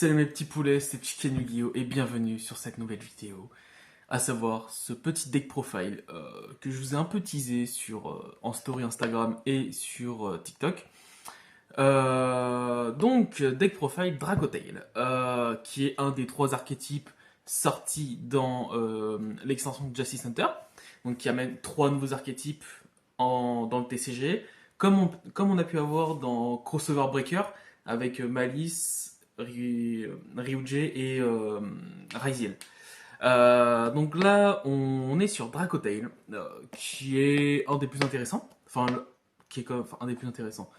Salut mes petits poulets, c'est Chicken Yu-Gi-Oh! Et bienvenue sur cette nouvelle vidéo, à savoir ce petit deck profile que je vous ai un peu teasé en story Instagram et sur TikTok. Donc, deck profile Dracotail, qui est un des trois archétypes sortis dans l'extension de Justice Hunter, donc qui amène trois nouveaux archétypes dans le TCG, comme on a pu avoir dans Crossover Breaker avec Malice, Ryuji et Raziel. Donc là, on est sur Dracotail, qui est un des plus intéressants. Enfin, un des plus intéressants.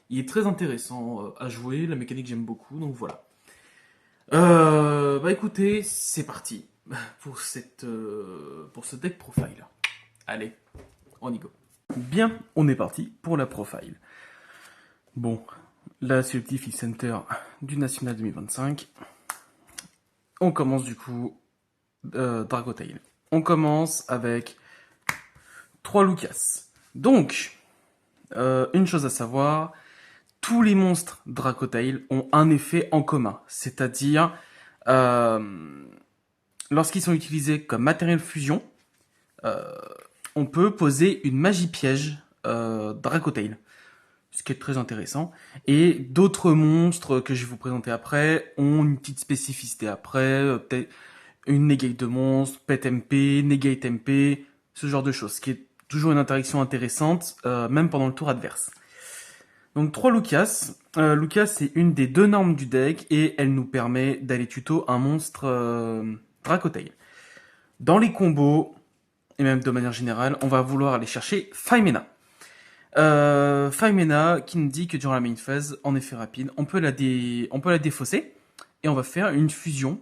Il est très intéressant à jouer, la mécanique j'aime beaucoup, donc voilà. Bah écoutez, c'est parti pour ce deck profile. Allez, on y go. Bien, on est parti pour la profile. Bon, là c'est le petit Fix Center du National 2025. On commence du coup Dracotail. On commence avec 3 Lucas. Donc, une chose à savoir, tous les monstres Dracotail ont un effet en commun. C'est-à-dire, lorsqu'ils sont utilisés comme matériel fusion, on peut poser une magie piège Dracotail. Ce qui est très intéressant. Et d'autres monstres que je vais vous présenter après ont une petite spécificité après, peut-être une negate de monstre, pet MP, negate MP, ce genre de choses, ce qui est toujours une interaction intéressante, même pendant le tour adverse. Donc 3 Lucas. Lucas, c'est une des deux normes du deck et elle nous permet d'aller tuto un monstre Dracotail. Dans les combos, et même de manière générale, on va vouloir aller chercher Faimena. Faimena qui nous dit que durant la main phase, en effet rapide, on peut la défausser et on va faire une fusion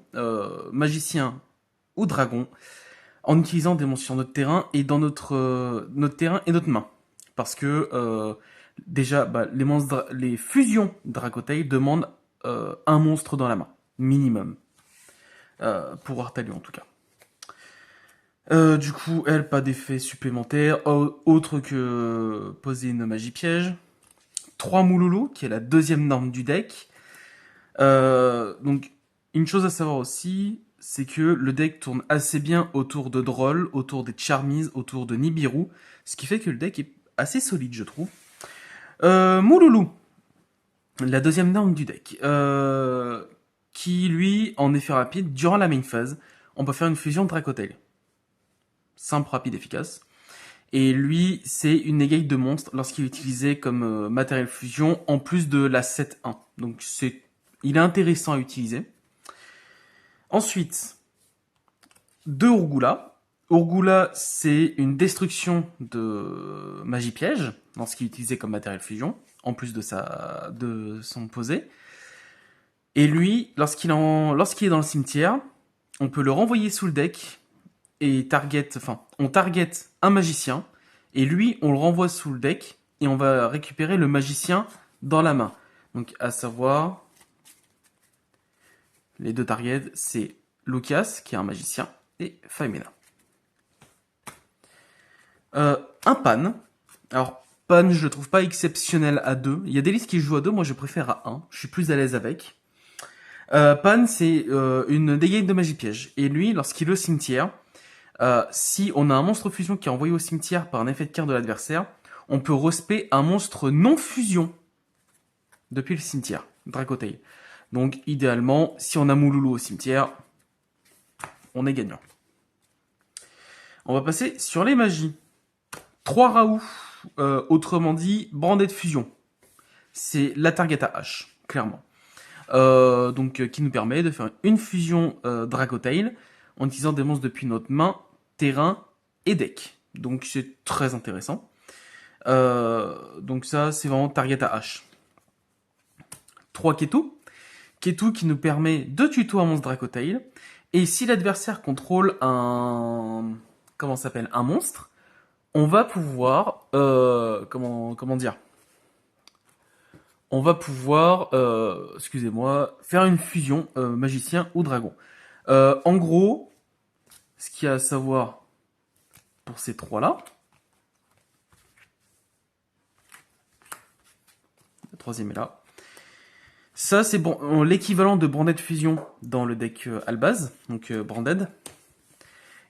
magicien ou dragon en utilisant des monstres sur notre terrain et dans notre terrain et notre main. Parce que déjà, les fusions Dracotail demandent un monstre dans la main, minimum. Pour Artalu en tout cas. Du coup, elle, pas d'effet supplémentaire, autre que poser une magie piège. 3 Mouloulou, qui est la deuxième norme du deck. Donc, une chose à savoir aussi, c'est que le deck tourne assez bien autour de Droll, autour des Charmies, autour de Nibiru, ce qui fait que le deck est assez solide, je trouve. Mouloulou, la deuxième norme du deck, qui lui, en effet rapide, durant la main phase, on peut faire une fusion Dracotail. Simple, rapide, efficace. Et lui, c'est une negate de monstre lorsqu'il est utilisé comme matériel fusion, en plus de la 7-1. Donc il est intéressant à utiliser. Ensuite, 2 Urgula. Urgula, c'est une destruction de magie piège, lorsqu'il est utilisé comme matériel fusion, en plus de son posé. Et lui, lorsqu'il est dans le cimetière, on peut le renvoyer sous le deck, et on target un magicien, et lui, on le renvoie sous le deck, et on va récupérer le magicien dans la main. Donc, à savoir, les deux targets, c'est Lucas, qui est un magicien, et Faimena. Un Pan. Alors, Pan, je le trouve pas exceptionnel à 2. Il y a des listes qui jouent à 2, moi je préfère à 1. Je suis plus à l'aise avec. Pan, c'est une dégâts de magie piège. Et lui, lorsqu'il est au cimetière, si on a un monstre fusion qui est envoyé au cimetière par un effet de carte de l'adversaire, on peut respect un monstre non fusion depuis le cimetière, Dracotail. Donc idéalement, si on a Mouloulou au cimetière, on est gagnant. On va passer sur les magies. 3 Raoult, autrement dit, branded de fusion. C'est la target à H, clairement. Qui nous permet de faire une fusion Dracotail en utilisant des monstres depuis notre main, terrain et deck. Donc c'est très intéressant. Donc ça, c'est vraiment target à H. 3 Ketu. Ketu qui nous permet de tuto un monstre Dracotail. Et si l'adversaire contrôle un monstre, on va pouvoir on va pouvoir faire une fusion magicien ou dragon. En gros, ce qu'il y a à savoir pour ces trois-là, la troisième est là, Ça, c'est bon, l'équivalent de Branded Fusion dans le deck Albaz, donc Branded.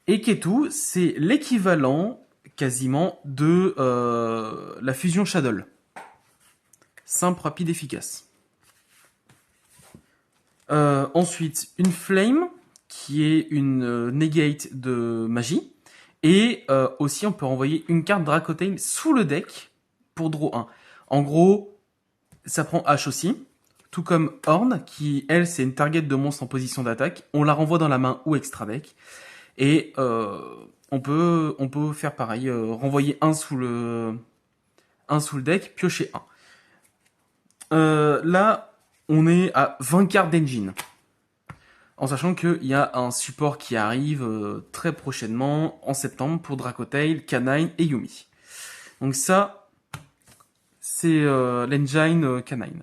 Et Ketu, c'est l'équivalent quasiment de la fusion Shadow. Simple, rapide, efficace. Ensuite, une Flame, qui est une negate de magie. Et aussi, on peut envoyer une carte Dracotail sous le deck pour draw 1. En gros, ça prend H aussi. Tout comme Horn, qui, elle, c'est une target de monstre en position d'attaque. On la renvoie dans la main ou extra deck. Et on peut faire pareil, renvoyer un sous le deck, piocher un. Là, on est à 20 cartes d'engine. En sachant qu'il y a un support qui arrive très prochainement, en septembre, pour Dracotail, Canine et Yumi. Donc ça, c'est l'engine Canine,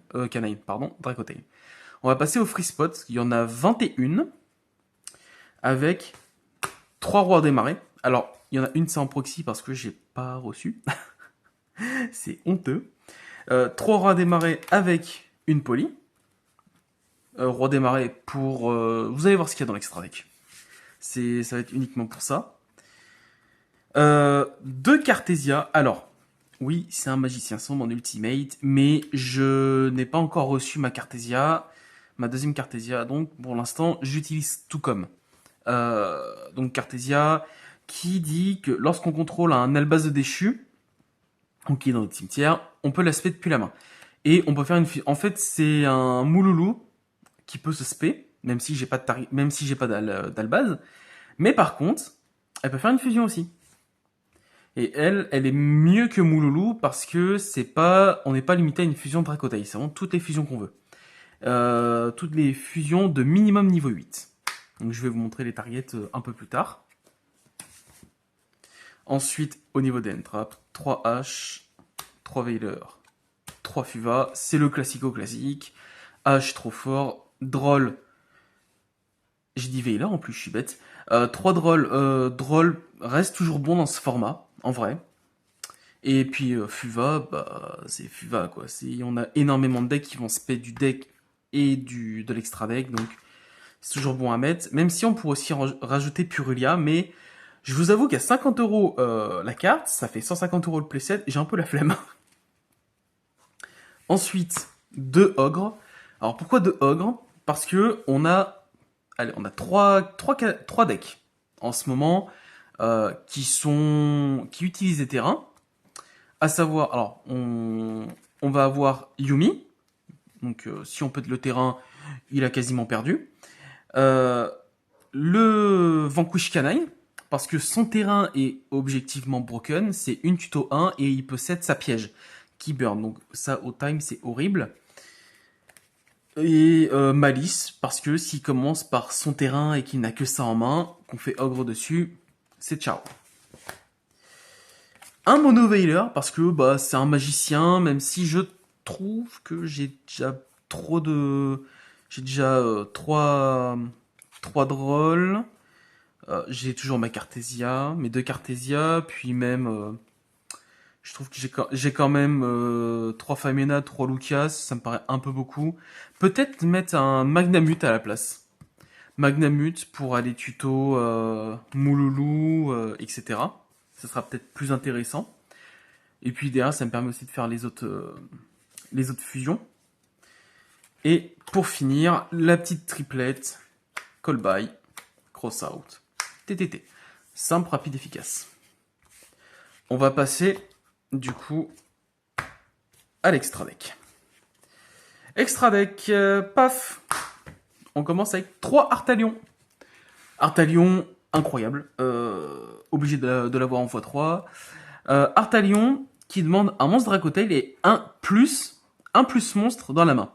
Dracotail. On va passer au free spot. Il y en a 21, avec 3 rois des marais. Alors, il y en a une, c'est en proxy parce que j'ai pas reçu. C'est honteux. 3 rois des marais avec une poly. Roi des marais pour... vous allez voir ce qu'il y a dans l'extra deck. Ça va être uniquement pour ça. 2 Cartesia. Alors, oui, c'est un magicien sombre en ultimate, mais je n'ai pas encore reçu ma Cartesia, ma deuxième Cartesia, donc pour l'instant, j'utilise tout comme. Donc Cartesia, qui dit que lorsqu'on contrôle un Albaz de déchu, donc qui est dans notre cimetière, on peut l'aspect depuis la main. Et on peut faire une... En fait, c'est un Mouloulou qui peut se spé, même si j'ai pas d'Albaz. Mais par contre, elle peut faire une fusion aussi. Et elle est mieux que Mouloulou parce que on n'est pas limité à une fusion Dracotail. C'est vraiment toutes les fusions qu'on veut. Toutes les fusions de minimum niveau 8. Donc je vais vous montrer les targets un peu plus tard. Ensuite, au niveau des Entrap, 3 H, 3 Veiler, 3 Fuva. C'est le classico-classique. H trop fort. Droll. J'ai dit Veiler en plus, je suis bête. 3 Droll. Droll reste toujours bon dans ce format, en vrai. Et puis Fuva, c'est Fuva quoi. On a énormément de decks qui vont spé du deck et de l'extra deck, donc c'est toujours bon à mettre. Même si on pourrait aussi rajouter Purulia, mais je vous avoue qu'à 50 € la carte, ça fait 150 € le playset, j'ai un peu la flemme. Ensuite, 2 ogres. Alors pourquoi 2 ogres? Parce que on a 3 decks en ce moment qui utilisent des terrains. À savoir, alors on va avoir Yumi. Donc si on pète le terrain, il a quasiment perdu. Le Vanquish Canine, parce que son terrain est objectivement broken, c'est une tuto 1 et il possède sa piège qui burn. Donc ça au time c'est horrible. Et Malice, parce que s'il commence par son terrain et qu'il n'a que ça en main, qu'on fait ogre dessus, c'est ciao. Un Mono Veiler, parce que c'est un magicien, même si je trouve que j'ai déjà trop de... J'ai déjà 3 drôles. J'ai toujours ma Cartesia, mes 2 Cartesia, puis même... je trouve que j'ai quand même 3 Famena, 3 Lucas, ça me paraît un peu beaucoup. Peut-être mettre un Magnamut à la place. Magnamut pour aller tuto Mouloulou, etc. Ça sera peut-être plus intéressant. Et puis derrière, ça me permet aussi de faire les autres fusions. Et pour finir, la petite triplette, Call By, Cross Out, TTT. Simple, rapide, efficace. On va passer, du coup, à l'extra deck. Extra deck, paf. On commence avec 3 Artalion. Artalion, incroyable. Obligé de l'avoir en x3. Artalion qui demande un monstre Dracotail et un plus monstre dans la main.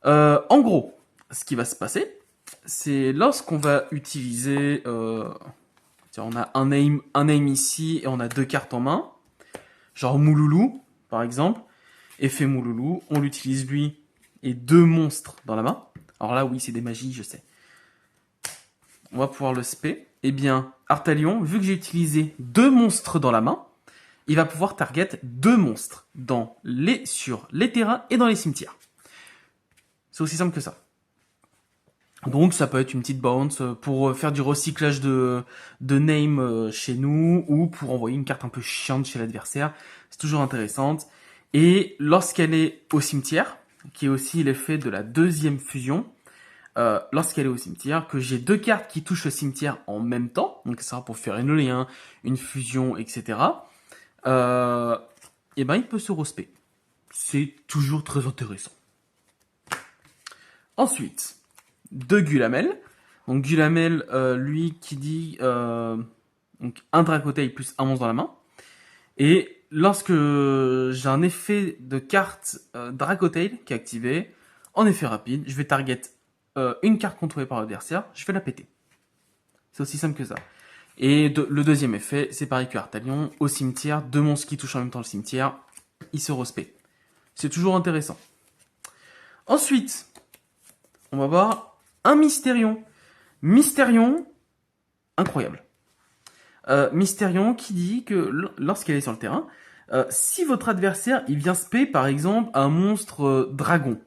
En gros, ce qui va se passer, c'est lorsqu'on va utiliser... on a un name ici et on a 2 cartes en main. Genre Mouloulou, par exemple. Effet Mouloulou, on l'utilise lui et 2 monstres dans la main. Alors là, oui, c'est des magies, je sais. On va pouvoir le spé. Eh bien, Artalion, vu que j'ai utilisé 2 monstres dans la main, il va pouvoir target 2 monstres sur les terrains et dans les cimetières. C'est aussi simple que ça. Donc ça peut être une petite bounce pour faire du recyclage de name chez nous ou pour envoyer une carte un peu chiante chez l'adversaire. C'est toujours intéressante. Et lorsqu'elle est au cimetière, qui est aussi l'effet de la deuxième fusion, lorsqu'elle est au cimetière, que j'ai deux cartes qui touchent le cimetière en même temps, donc ça sera pour faire une lien, une fusion, etc. Et ben il peut se respect. C'est toujours très intéressant. Ensuite, de Gulamel. Donc Gulamel, lui qui dit donc un Dracotail plus un monstre dans la main. Et lorsque j'ai un effet de carte Dracotail qui est activé, en effet rapide, je vais target une carte contrôlée par l'adversaire, je vais la péter. C'est aussi simple que ça. Et le deuxième effet, c'est pareil que Artalion, au cimetière, deux monstres qui touchent en même temps le cimetière, ils se respectent. C'est toujours intéressant. Ensuite, on va voir un Mystérion. Mystérion, incroyable. Mystérion qui dit que lorsqu'elle est sur le terrain, si votre adversaire il vient spé par exemple un monstre dragon,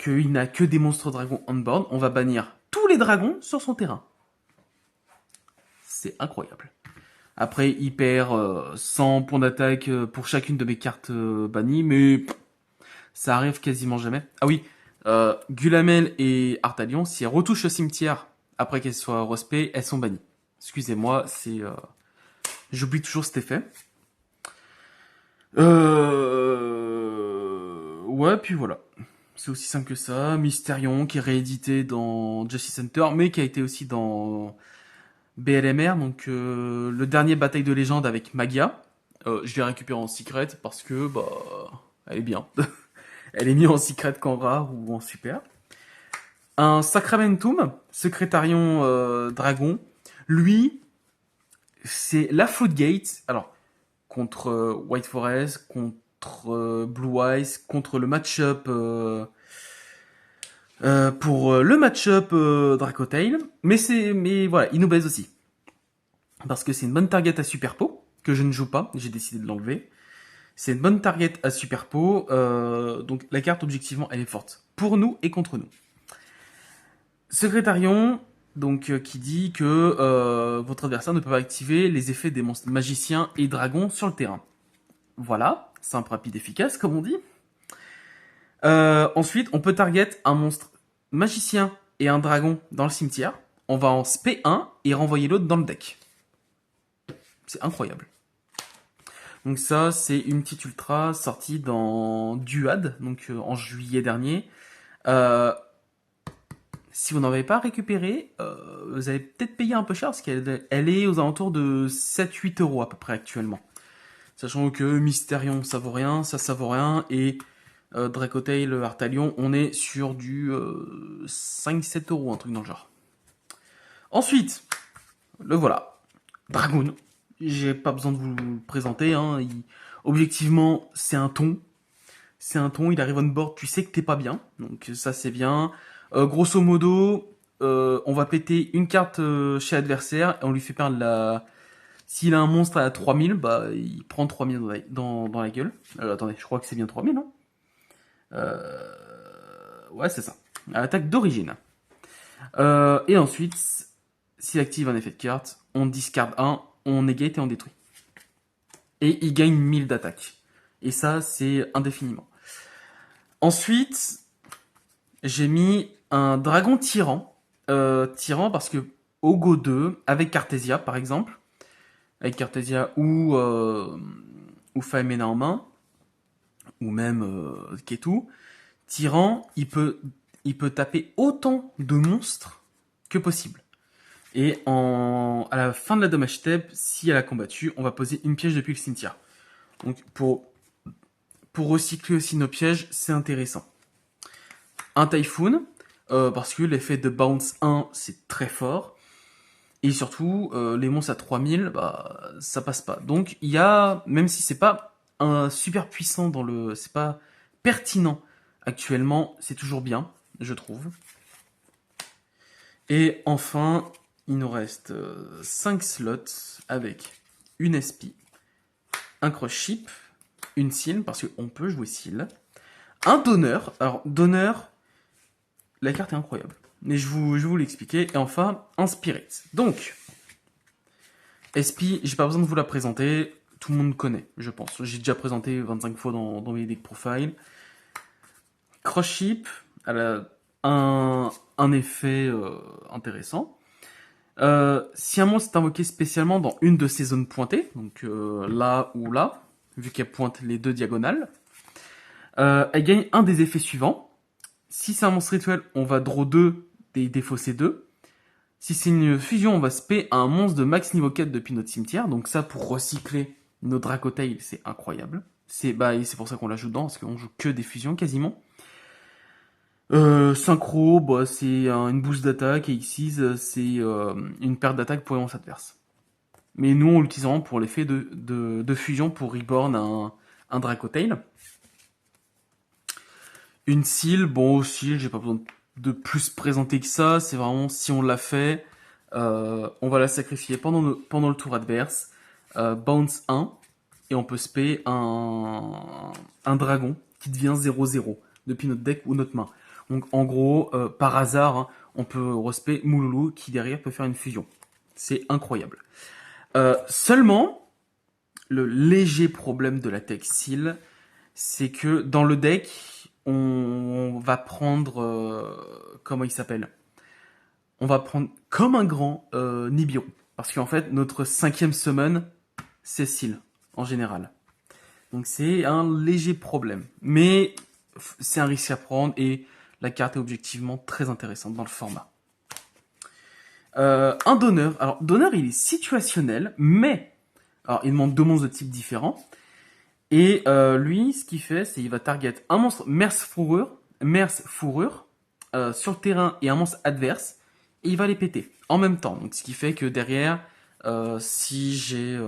qu'il n'a que des monstres dragons on board, on va bannir tous les dragons sur son terrain. C'est incroyable. Après, il perd 100 points d'attaque pour chacune de mes cartes bannies, mais ça arrive quasiment jamais. Ah oui, Gulamel et Artalion, si elles retouchent le cimetière après qu'elles soient respect, elles sont bannies. Excusez-moi, c'est... J'oublie toujours cet effet. Ouais, puis voilà. C'est aussi simple que ça. Mystérion, qui est réédité dans Justice Center, mais qui a été aussi dans BLMR, donc le dernier bataille de légende avec Magia. Je l'ai récupéré en secret parce que, bah, elle est bien. Elle est mise en secret qu'en rare ou en super. Un Sacramentum, Secrétarion Dragon. Lui, c'est la Floodgate. Alors, contre White Forest, contre Blue Eyes, contre le match-up pour le match-up Dracotail. Mais voilà, il nous baise aussi. Parce que c'est une bonne target à Superpo, que je ne joue pas, j'ai décidé de l'enlever. C'est une bonne target à Superpo, donc la carte objectivement elle est forte. Pour nous et contre nous. Secrétarion, donc qui dit que votre adversaire ne peut pas activer les effets des monstres magiciens et dragons sur le terrain. Voilà, simple, rapide, efficace, comme on dit. Ensuite, on peut target un monstre magicien et un dragon dans le cimetière. On va en spé un et renvoyer l'autre dans le deck. C'est incroyable. Donc ça, c'est une petite ultra sortie dans Duad, donc en juillet dernier. Si vous n'en avez pas récupéré, vous allez peut-être payer un peu cher parce qu'elle est aux alentours de 7-8 euros à peu près actuellement. Sachant que Mystérion ça vaut rien, ça vaut rien, et Dracotail, Artalion, on est sur du 5-7 euros, un truc dans le genre. Ensuite, le voilà, Dragoon. J'ai pas besoin de vous le présenter, hein. Objectivement, c'est un ton. C'est un ton, il arrive on board, tu sais que t'es pas bien, donc ça c'est bien. Grosso modo, on va péter une carte chez l'adversaire et on lui fait perdre la... S'il a un monstre à 3000, bah il prend 3000 dans la gueule. Attendez, je crois que c'est bien 3000, non Ouais, c'est ça. À l'attaque d'origine. Et ensuite, s'il active un effet de carte, on discard 1, on negate et on détruit. Et il gagne 1000 d'attaque. Et ça, c'est indéfiniment. Ensuite, j'ai mis un dragon tyran. Tyran parce que au Go 2, avec Cartesia par exemple, avec Cartesia ou Faemena en main, ou même Ketu, Tyran, il peut taper autant de monstres que possible. Et à la fin de la damage step, si elle a combattu, on va poser une piège depuis le cimetière. Donc pour recycler aussi nos pièges, c'est intéressant. Un Typhoon, parce que l'effet de bounce 1, c'est très fort. Et surtout, les monstres à 3000, bah, ça passe pas. Donc, il y a, même si c'est pas un super puissant c'est pas pertinent actuellement, c'est toujours bien, je trouve. Et enfin, il nous reste 5 slots avec une SP, un Crush Ship, une Seal, parce qu'on peut jouer Seal, Un donneur. Alors, donneur, la carte est incroyable. Mais je vais vous l'expliquer. Et enfin, un spirit. Donc, SP, j'ai pas besoin de vous la présenter. Tout le monde connaît, je pense. J'ai déjà présenté 25 fois dans mes deck profile. Cross Ship, elle a un effet intéressant. Si un monstre est invoqué spécialement dans une de ces zones pointées, donc là ou là, vu qu'elle pointe les deux diagonales, elle gagne un des effets suivants. Si c'est un monstre rituel, on va draw 2 et défausser 2. Si c'est une fusion, on va spé un monstre de max niveau 4 depuis notre cimetière. Donc ça, pour recycler nos Dracotail, c'est incroyable. C'est pour ça qu'on l'ajoute dedans, parce qu'on joue que des fusions quasiment. Synchro, c'est une boost d'attaque, et X6, c'est une perte d'attaque pour les monstres adverses. Mais nous, on l'utilisera pour l'effet de fusion pour reborn un Dracotail. Une seal, seal, j'ai pas besoin de plus présenter que ça. C'est vraiment, si on l'a fait, on va la sacrifier pendant le tour adverse. Bounce 1, et on peut spé un dragon qui devient 0-0 depuis notre deck ou notre main. Donc en gros, par hasard, hein, on peut respect Mouloulou qui derrière peut faire une fusion. C'est incroyable. Seulement, le léger problème de la tech seal, c'est que dans le deck, on va prendre... comment il s'appelle? On va prendre comme un grand Nibiru. Parce qu'en fait, notre 5e summon, c'est seal, en général. Donc c'est un léger problème. Mais c'est un risque à prendre et la carte est objectivement très intéressante dans le format. Un donneur. Alors, donneur, il est situationnel, mais... Alors, il demande 2 monstres de type différents. Et lui, ce qu'il fait, c'est qu'il va target un monstre Merce Fourrure sur le terrain et un monstre adverse, et il va les péter en même temps. Donc, ce qui fait que derrière, si j'ai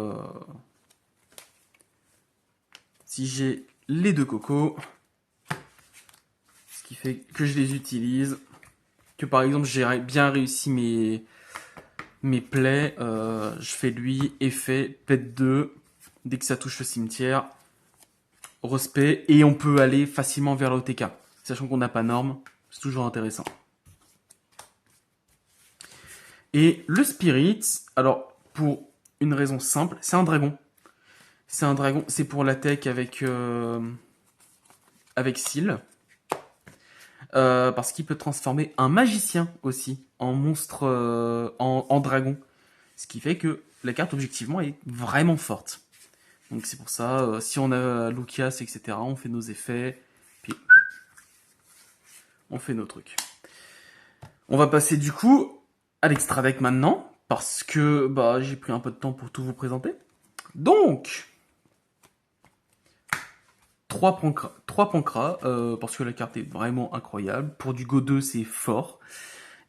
les 2 cocos, ce qui fait que je les utilise, que par exemple j'ai bien réussi mes plays, je fais lui, effet, pète 2, dès que ça touche le cimetière, respect, et on peut aller facilement vers l'OTK. Sachant qu'on n'a pas norme, c'est toujours intéressant. Et le Spirit, alors pour une raison simple, c'est un dragon. C'est un dragon, c'est pour la tech avec Seal. Parce qu'il peut transformer un magicien aussi en monstre, en dragon. Ce qui fait que la carte objectivement est vraiment forte. Donc c'est pour ça, si on a Lucias, etc., on fait nos effets, puis on fait nos trucs. On va passer du coup à l'extra deck maintenant, parce que j'ai pris un peu de temps pour tout vous présenter. Donc, 3 Pancras, parce que la carte est vraiment incroyable. Pour du Go 2, c'est fort.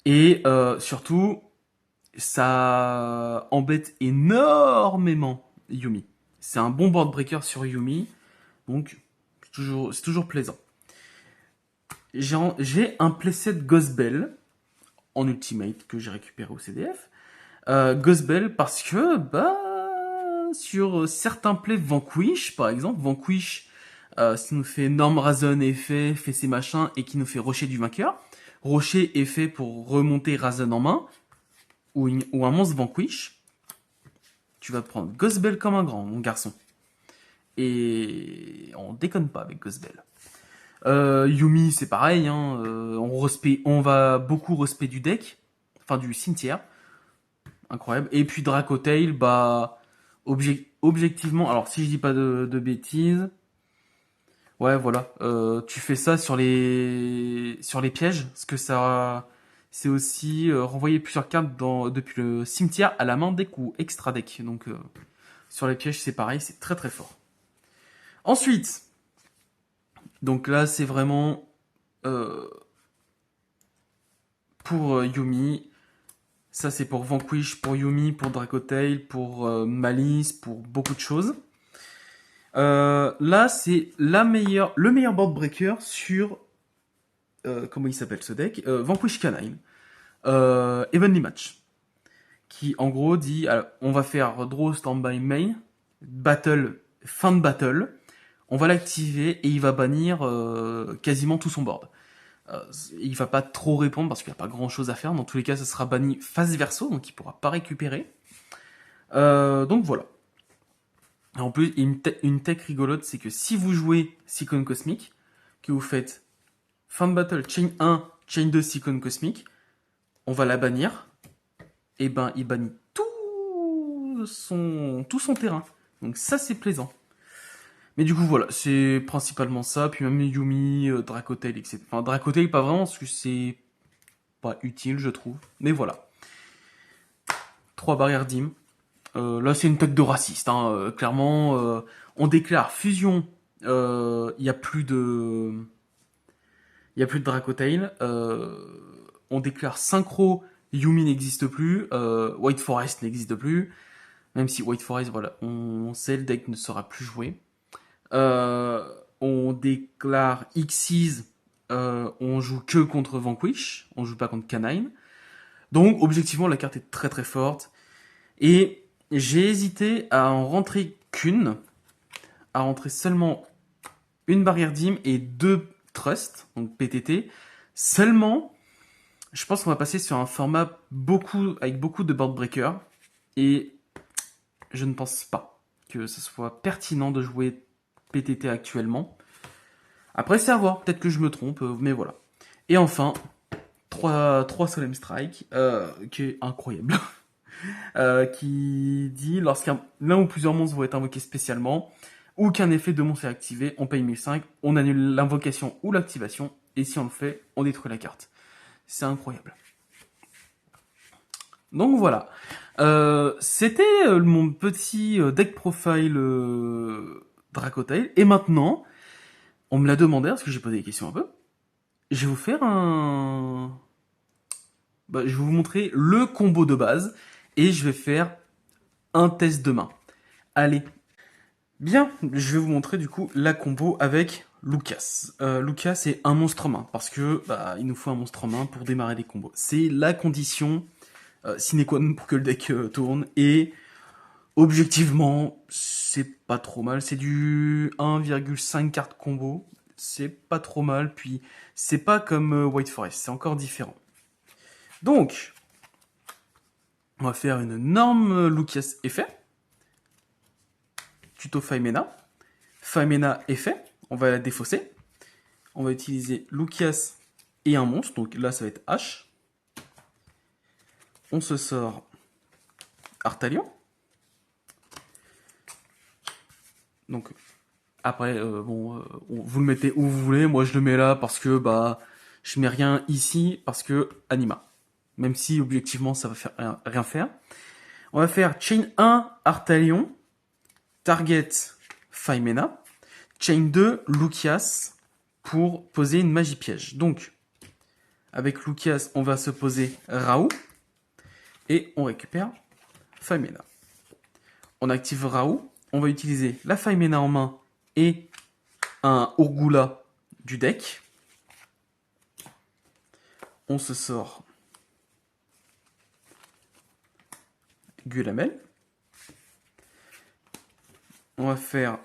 Et surtout, ça embête énormément Yumi. C'est un bon board breaker sur Yumi, donc c'est toujours plaisant. J'ai un playset Ghostbell en Ultimate que j'ai récupéré au CDF. Ghostbell parce que sur certains plays Vanquish, par exemple, Vanquish, ça nous fait Norm Razon effet, fait ses machins, et qui nous fait Rocher du vainqueur. Rocher est fait pour remonter Razon en main, ou un monstre Vanquish. Tu vas prendre Ghostbell comme un grand, mon garçon. Et on déconne pas avec Ghostbell. Yumi, c'est pareil, hein, on va beaucoup respect du deck, enfin du cimetière. Incroyable. Et puis Dracotail, objectivement, alors si je dis pas de bêtises, ouais, voilà, tu fais ça sur les pièges, parce que ça, c'est aussi renvoyer plusieurs cartes depuis le cimetière à la main deck ou extra deck. Donc sur les pièges, c'est pareil, c'est très très fort. Ensuite, donc là, c'est vraiment pour Yumi. Ça, c'est pour Vanquish, pour Yumi, pour Dracotail, pour Malice, pour beaucoup de choses. Là, c'est le meilleur board breaker sur... comment il s'appelle ce deck Vanquish Canine. Evenly Match. Qui, en gros, dit on va faire draw, standby, main, battle, fin de battle. on va l'activer et il va bannir quasiment tout son board. Il va pas trop répondre parce qu'il n'y a pas grand chose à faire. Dans tous les cas, ça sera banni face verso, donc il pourra pas récupérer. Donc voilà. En plus, une tech rigolote, c'est que si vous jouez Cyclone Cosmique, que vous faites fin de battle, chain 1, chain 2, Cyclone Cosmique, on va la bannir. Et ben, il bannit tout son terrain. Donc ça, c'est plaisant. Mais du coup, voilà, c'est principalement ça. Puis même Yumi, Dracotail, etc. Enfin, Dracotail, pas vraiment, parce que c'est pas utile, je trouve. Mais voilà. 3 barrières d'hymne. Là, c'est une tête de raciste. Hein. Clairement, on déclare fusion. Il n'y a plus de... Il n'y a plus de Dracotail. On déclare synchro. Yumi n'existe plus. White Forest n'existe plus. Même si White Forest, voilà, on sait, le deck ne sera plus joué. On déclare Xyz. On joue que contre Vanquish. On joue pas contre Canine. Donc, objectivement, la carte est très très forte. Et j'ai hésité à en rentrer qu'une, à rentrer seulement une barrière d'hymne et 2 trusts, donc PTT. Seulement, je pense qu'on va passer sur un format avec beaucoup de board breakers. Et je ne pense pas que ce soit pertinent de jouer PTT actuellement. Après, c'est à voir. Peut-être que je me trompe, mais voilà. Et enfin, 3 Solemn Strike, qui est incroyable. Qui dit lorsqu'un l'un ou plusieurs monstres vont être invoqués spécialement ou qu'un effet de monstre est activé, on paye 1005, on annule l'invocation ou l'activation et si on le fait, on détruit la carte. C'est incroyable. Donc voilà. C'était mon petit deck profile Dracotail. Et maintenant, on me l'a demandé parce que j'ai posé des questions un peu. Je vais vous faire je vais vous montrer le combo de base et je vais faire un test de main. Allez. Bien, je vais vous montrer du coup la combo avec Lucas. Lucas est un monstre main parce que il nous faut un monstre main pour démarrer des combos. C'est la condition sine qua non pour que le deck tourne et objectivement c'est pas trop mal. C'est du 1,5 carte combo. C'est pas trop mal. Puis c'est pas comme White Forest, c'est encore différent. Donc, on va faire une norme Lucas effet. Tuto Faimena. Faimena effet. On va la défausser. On va utiliser Lucas et un monstre. Donc là, ça va être H. On se sort Artalion. Donc après, vous le mettez où vous voulez. Moi, je le mets là parce que je mets rien ici parce que Anima. Même si objectivement, ça va faire rien faire. On va faire Chain 1 Artalion. Target Faimena. Chain 2 Lucas pour poser une magie piège. Donc, avec Lucas, on va se poser Raoult. Et on récupère Faimena. On active Raoult. On va utiliser la Faimena en main et un Urgula du deck. On se sort Gulamel. On va faire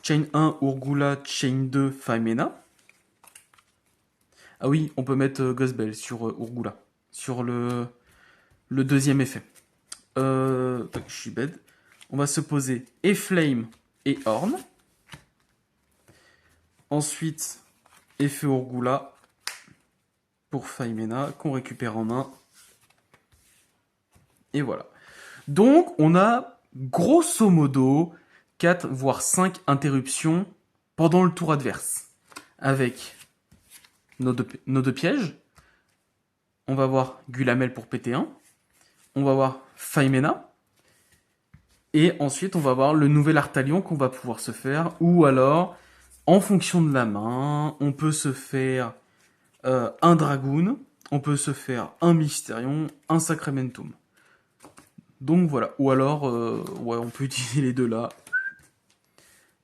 Chain 1 Urgula, Chain 2 Faimena. Ah oui, on peut mettre Ghostbell sur Urgula, sur le deuxième effet. Je suis bête. On va se poser Efflame et Horn. Ensuite, effet Urgula pour Faimena qu'on récupère en main. Et voilà. Donc, on a grosso modo 4 voire 5 interruptions pendant le tour adverse. Avec nos deux pièges. On va voir Gulamel pour PT1. On va voir Faimena. Et ensuite, on va voir le nouvel Artalion qu'on va pouvoir se faire. Ou alors, en fonction de la main, on peut se faire un Dragoon. On peut se faire un Mysterion, un Sacramentum. Donc voilà. Ou alors, on peut utiliser les deux là.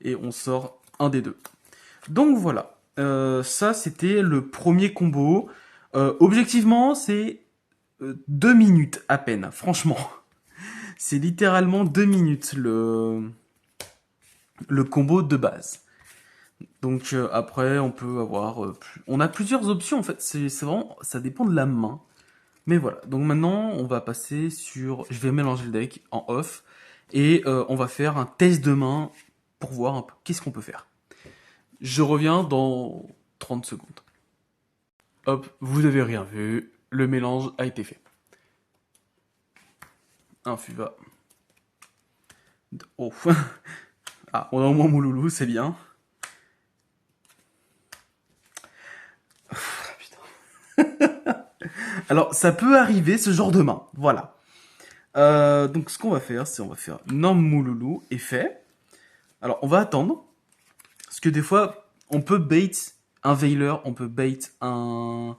Et on sort un des deux. Donc voilà. Ça, c'était le premier combo. Objectivement, c'est 2 minutes à peine, franchement. C'est littéralement 2 minutes le combo de base. Donc après, on peut avoir... on a plusieurs options en fait, c'est vraiment... Ça dépend de la main. Mais voilà, donc maintenant, on va passer sur... Je vais mélanger le deck en off. Et on va faire un test de main pour voir un peu qu'est-ce qu'on peut faire. Je reviens dans 30 secondes. Hop, vous n'avez rien vu. Le mélange a été fait. Un fuva. Oh. Ah, on a au moins Mouloulou, c'est bien. Alors, ça peut arriver ce genre de main. Voilà. Donc, ce qu'on va faire, c'est on va faire Norm Mouloulou, effet. Alors, on va attendre. Parce que des fois, on peut bait un Veiler, on peut bait une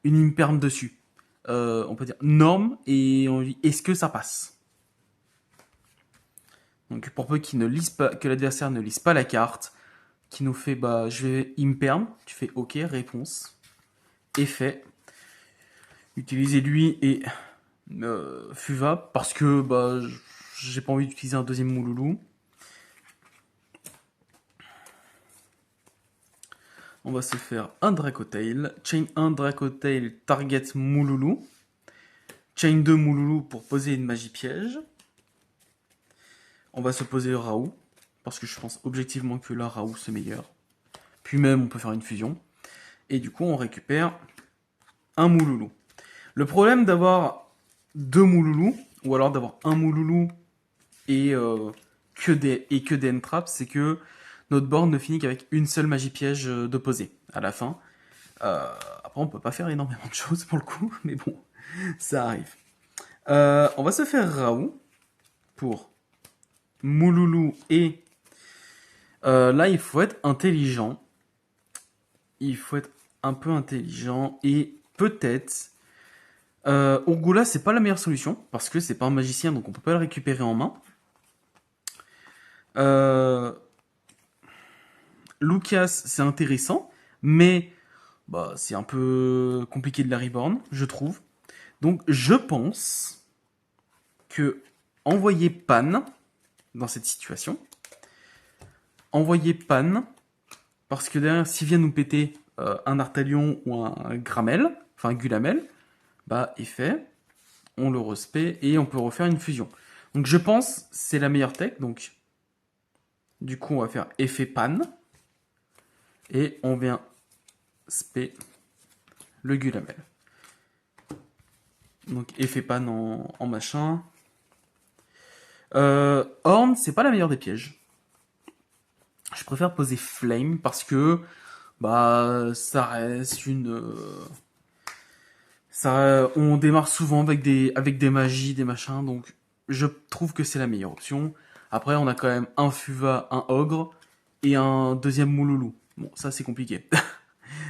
Imperm dessus. On peut dire Norm et on dit est-ce que ça passe. Donc, pour peu qu'il ne lise pas, que l'adversaire ne lise pas la carte, qui nous fait bah je vais Imperm, tu fais OK, réponse. Effet. Utilisez lui et Fuva parce que bah j'ai pas envie d'utiliser un deuxième Mouloulou. On va se faire un Dracotail. Chain 1 Dracotail, target Mouloulou. Chain 2 Mouloulou pour poser une magie piège. On va se poser Raoult. Parce que je pense objectivement que là, Raoult c'est meilleur. Puis même, on peut faire une fusion. Et du coup, on récupère un Mouloulou. Le problème d'avoir deux Mouloulous, ou alors d'avoir un Mouloulou et que des N-Traps, c'est que notre board ne finit qu'avec une seule magie piège de poser à la fin. Après, on peut pas faire énormément de choses pour le coup, mais bon, ça arrive. On va se faire Raoult pour Mouloulou et là, il faut être intelligent. Il faut être un peu intelligent et peut-être Urgula, c'est pas la meilleure solution parce que c'est pas un magicien, donc on peut pas le récupérer en main. Lucas, c'est intéressant, mais bah, c'est un peu compliqué de la reborn, je trouve. Donc je pense que envoyer Pan dans cette situation, envoyer Pan, parce que derrière, s'il vient nous péter un Artalion ou un Gramel, enfin un Gulamel, bah effet, on le respect et on peut refaire une fusion. Donc je pense c'est la meilleure tech, donc du coup on va faire effet Pan, et on vient spé le Gulamel. Donc effet pan en machin. Horn, c'est pas la meilleure des pièges. Je préfère poser Flame parce que bah ça reste une. On démarre souvent avec des magies, des machins, donc je trouve que c'est la meilleure option. Après, on a quand même un Fuva, un Ogre et un deuxième Mouloulou. Bon, ça c'est compliqué.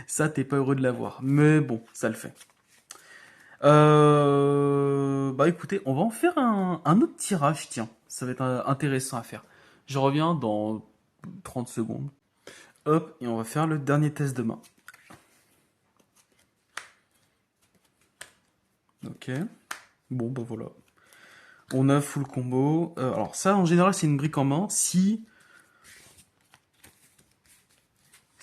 Ça, t'es pas heureux de l'avoir. Mais bon, ça le fait. Bah écoutez, on va en faire un autre tirage, tiens. Ça va être intéressant à faire. Je reviens dans 30 secondes. Hop, et on va faire le dernier test de main. Ok. Bon, bah voilà. On a full combo. Alors ça, en général, c'est une brique en main. Si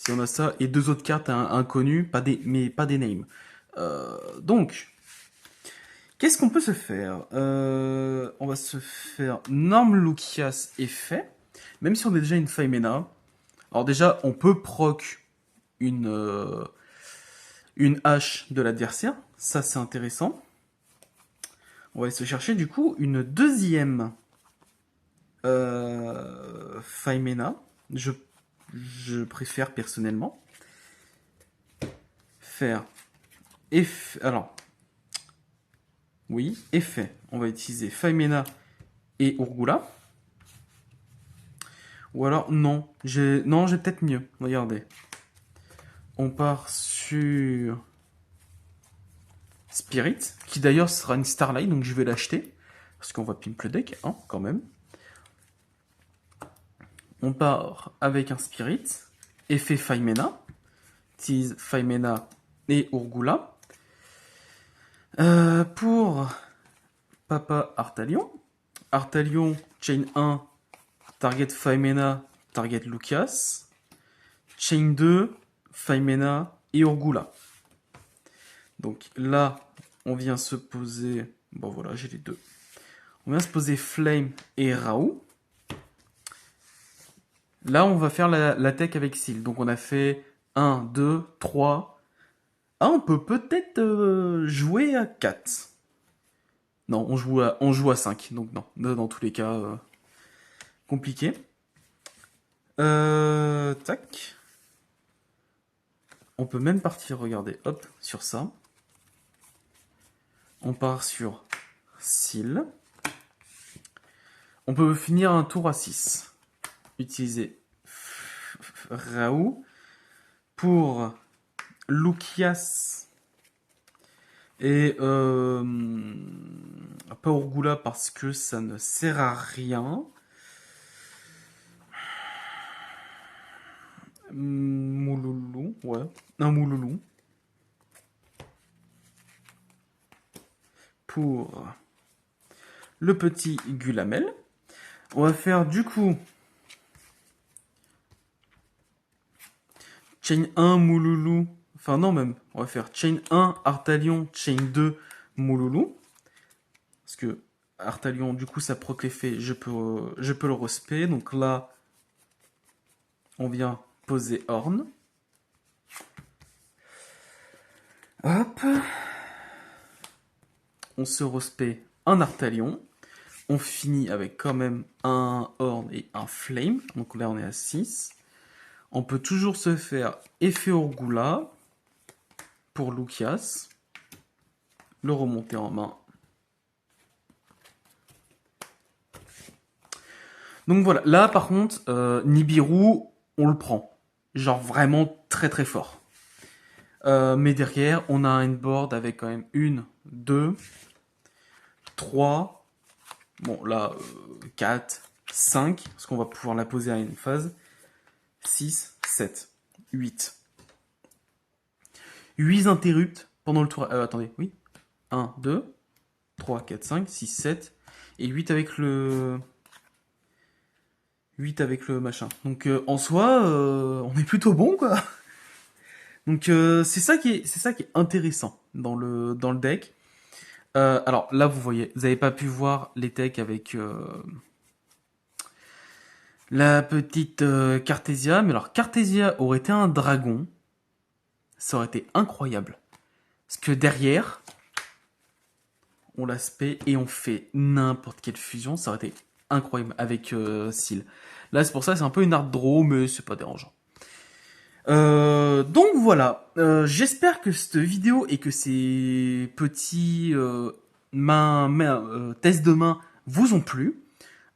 on a ça et deux autres cartes inconnues, mais pas des names. Donc, qu'est-ce qu'on peut se faire On va se faire Norm Lucias effet. Même si on a déjà une Faimena. Alors déjà, on peut proc une hache de l'adversaire. Ça, c'est intéressant. On va aller se chercher du coup une deuxième Faimena. Je préfère personnellement faire effet. Alors, oui, effet. On va utiliser Faimena et Urgula. Ou alors, non, j'ai peut-être mieux. Regardez. On part sur Spirit, qui d'ailleurs sera une Starlight, donc je vais l'acheter. Parce qu'on va pimp le deck, hein, quand même. On part avec un Spirit, effet Faimena, tease Faimena et Urgula. Pour Papa Artalion, Artalion, Chain 1, Target Faimena, Target Lucas. Chain 2, Faimena et Orgula. Donc là, on vient se poser... Bon voilà, j'ai les deux. On vient se poser Flame et Raoult. Là, on va faire la tech avec Seal. Donc on a fait 1, 2, 3. Ah, on peut peut-être jouer à 4. Non, on joue à 5. Donc non, dans tous les cas, compliqué. Tac. On peut même partir, regardez, hop, sur ça. On part sur Seal. On peut finir un tour à 6. Utiliser Raoult pour Lucias et pas Orgula parce que ça ne sert à rien. Mouloulou, ouais. Un Mouloulou. Pour le petit Gulamel. On va faire du coup Chain 1, Mouloulou. Enfin non même, on va faire Chain 1, Artalion, Chain 2, Mouloulou. Parce que Artalion, du coup, ça proc l'effet, je peux le respect. Donc là, on vient poser Horn. Hop. On se respect un Artalion. On finit avec quand même un Horn et un Flame. Donc là, on est à 6. On peut toujours se faire effet Orgula pour Lucias. Le remonter en main. Donc voilà, là par contre, Nibiru, on le prend. Genre vraiment très très fort. Mais derrière, on a une board avec quand même 1, 2, 3, bon là, 4, 5, parce qu'on va pouvoir la poser à une phase, 6, 7, 8. 8 interrupts pendant le tour. Attendez, oui. 1, 2, 3, 4, 5, 6, 7, et 8 avec le... 8 avec le machin. Donc en soi, on est plutôt bon quoi. Donc c'est ça qui est intéressant dans le deck. Alors là vous voyez, vous n'avez pas pu voir les decks avec la petite Cartesia, mais alors Cartesia aurait été un dragon, ça aurait été incroyable. Parce que derrière, on l'aspect et on fait n'importe quelle fusion, ça aurait été incroyable avec Seal. Là c'est pour ça, c'est un peu une art draw, mais c'est pas dérangeant. Donc voilà, j'espère que cette vidéo et que ces petits tests de main vous ont plu.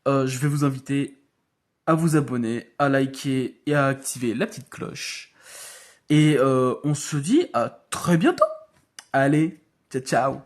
Je vais vous inviter à vous abonner, à liker et à activer la petite cloche. Et on se dit à très bientôt. Allez, ciao ciao.